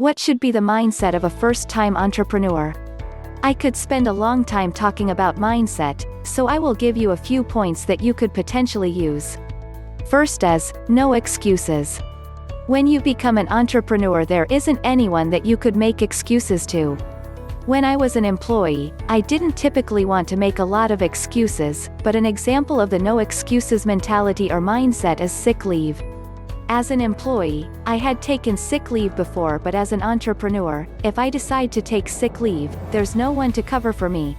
What should be the mindset of a first-time entrepreneur? I could spend a long time talking about mindset, so I will give you a few points that you could potentially use. First is, no excuses. When you become an entrepreneur, there isn't anyone that you could make excuses to. When I was an employee, I didn't typically want to make a lot of excuses, but an example of the no excuses mentality or mindset is sick leave. As an employee, I had taken sick leave before, but as an entrepreneur, if I decide to take sick leave, there's no one to cover for me.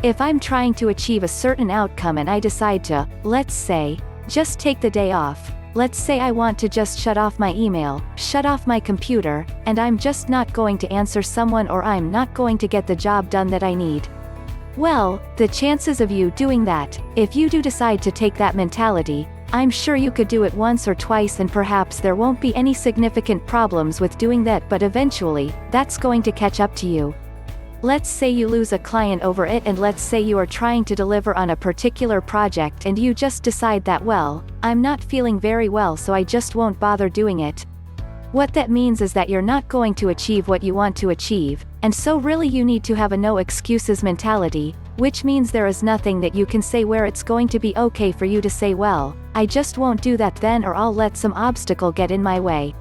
If I'm trying to achieve a certain outcome and I decide to, let's say, just take the day off, let's say I want to just shut off my email, shut off my computer, and I'm just not going to answer someone, or I'm not going to get the job done that I need. Well, the chances of you doing that, if you do decide to take that mentality, I'm sure you could do it once or twice and perhaps there won't be any significant problems with doing that, but eventually, that's going to catch up to you. Let's say you lose a client over it, and let's say you are trying to deliver on a particular project and you just decide that, well, I'm not feeling very well, so I just won't bother doing it. What that means is that you're not going to achieve what you want to achieve, and so really you need to have a no excuses mentality, which means there is nothing that you can say where it's going to be okay for you to say, well, I just won't do that then, or I'll let some obstacle get in my way.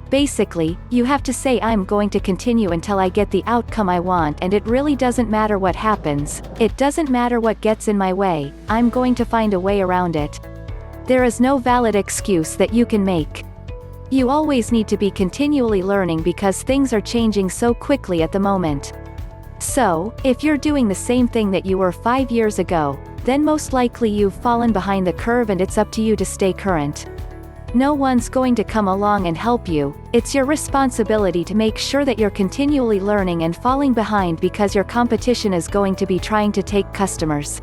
Basically, you have to say, I'm going to continue until I get the outcome I want, and it really doesn't matter what happens, it doesn't matter what gets in my way, I'm going to find a way around it. There is no valid excuse that you can make. You always need to be continually learning because things are changing so quickly at the moment. So, if you're doing the same thing that you were 5 years ago, then most likely you've fallen behind the curve and it's up to you to stay current. No one's going to come along and help you, it's your responsibility to make sure that you're continually learning and falling behind, because your competition is going to be trying to take customers.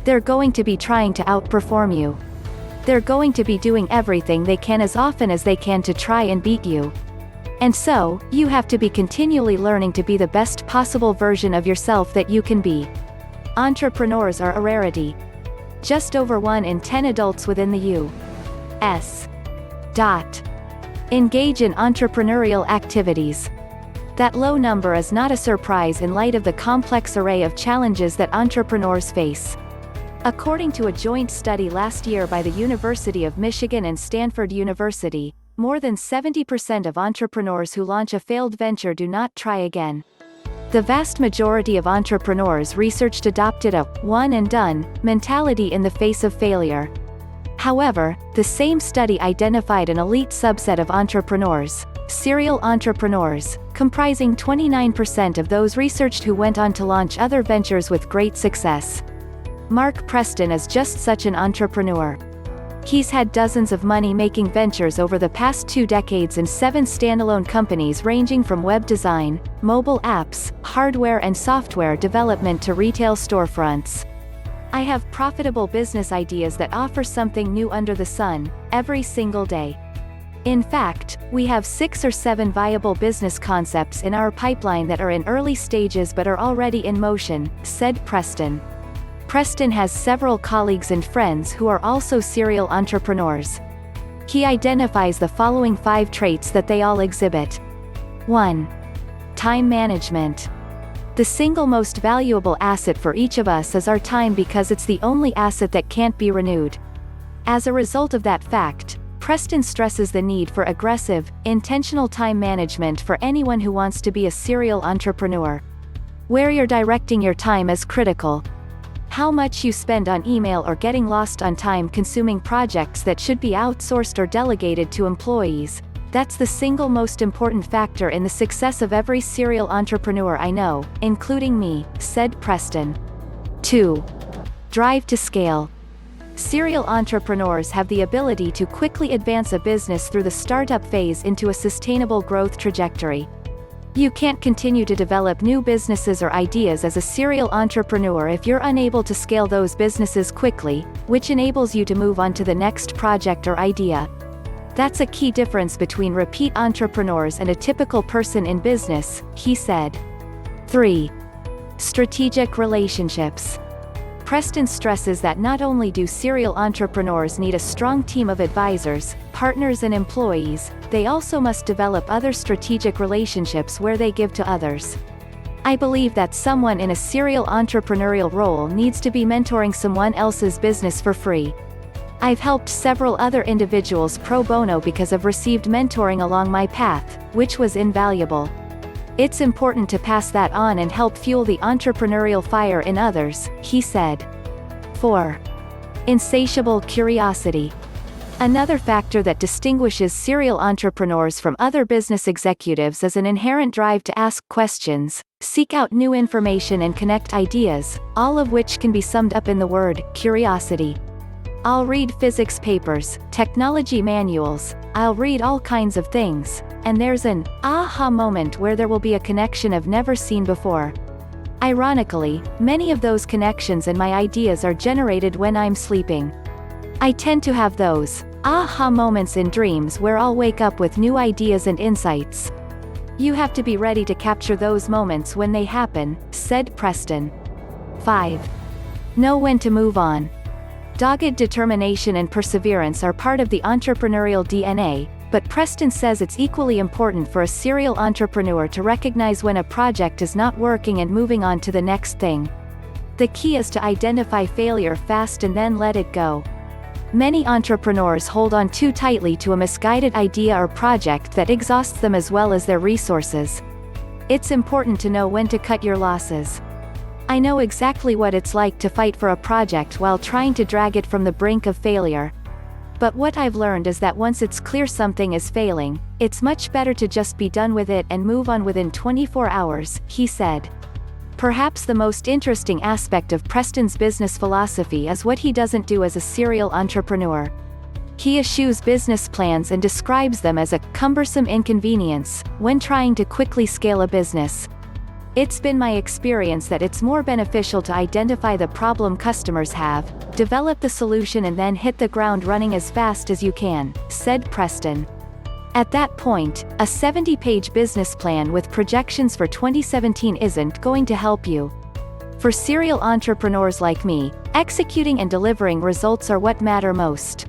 They're going to be trying to outperform you. They're going to be doing everything they can as often as they can to try and beat you. And so, you have to be continually learning to be the best possible version of yourself that you can be. Entrepreneurs are a rarity. Just over 1 in 10 adults within the U.S. engage in entrepreneurial activities. That low number is not a surprise in light of the complex array of challenges that entrepreneurs face. According to a joint study last year by the University of Michigan and Stanford University, more than 70% of entrepreneurs who launch a failed venture do not try again. The vast majority of entrepreneurs researched adopted a one and done mentality in the face of failure. However, the same study identified an elite subset of entrepreneurs, serial entrepreneurs, comprising 29% of those researched who went on to launch other ventures with great success. Mark Preston is just such an entrepreneur. He's had dozens of money-making ventures over the past 2 decades in 7 standalone companies ranging from web design, mobile apps, hardware and software development to retail storefronts. I have profitable business ideas that offer something new under the sun, every single day. In fact, we have 6 or 7 viable business concepts in our pipeline that are in early stages but are already in motion, said Preston. Preston has several colleagues and friends who are also serial entrepreneurs. He identifies the following 5 traits that they all exhibit. 1. Time management. The single most valuable asset for each of us is our time, because it's the only asset that can't be renewed. As a result of that fact, Preston stresses the need for aggressive, intentional time management for anyone who wants to be a serial entrepreneur. Where you're directing your time is critical. How much you spend on email or getting lost on time-consuming projects that should be outsourced or delegated to employees, that's the single most important factor in the success of every serial entrepreneur I know, including me, said Preston. 2. Drive to scale. Serial entrepreneurs have the ability to quickly advance a business through the startup phase into a sustainable growth trajectory. You can't continue to develop new businesses or ideas as a serial entrepreneur if you're unable to scale those businesses quickly, which enables you to move on to the next project or idea. That's a key difference between repeat entrepreneurs and a typical person in business, he said. 3. Strategic relationships. Preston stresses that not only do serial entrepreneurs need a strong team of advisors, partners and employees, they also must develop other strategic relationships where they give to others. I believe that someone in a serial entrepreneurial role needs to be mentoring someone else's business for free. I've helped several other individuals pro bono because I've received mentoring along my path, which was invaluable. It's important to pass that on and help fuel the entrepreneurial fire in others, he said. 4. Insatiable curiosity. Another factor that distinguishes serial entrepreneurs from other business executives is an inherent drive to ask questions, seek out new information and connect ideas, all of which can be summed up in the word, curiosity. I'll read physics papers, technology manuals, I'll read all kinds of things, and there's an aha moment where there will be a connection I've never seen before. Ironically, many of those connections and my ideas are generated when I'm sleeping. I tend to have those aha moments in dreams where I'll wake up with new ideas and insights. You have to be ready to capture those moments when they happen, said Preston. 5. Know when to move on. Dogged determination and perseverance are part of the entrepreneurial DNA, but Preston says it's equally important for a serial entrepreneur to recognize when a project is not working and moving on to the next thing. The key is to identify failure fast and then let it go. Many entrepreneurs hold on too tightly to a misguided idea or project that exhausts them as well as their resources. It's important to know when to cut your losses. I know exactly what it's like to fight for a project while trying to drag it from the brink of failure. But what I've learned is that once it's clear something is failing, it's much better to just be done with it and move on within 24 hours, he said. Perhaps the most interesting aspect of Preston's business philosophy is what he doesn't do as a serial entrepreneur. He eschews business plans and describes them as a cumbersome inconvenience when trying to quickly scale a business. It's been my experience that it's more beneficial to identify the problem customers have, develop the solution and then hit the ground running as fast as you can, said Preston. At that point, a 70-page business plan with projections for 2017 isn't going to help you. For serial entrepreneurs like me, executing and delivering results are what matter most.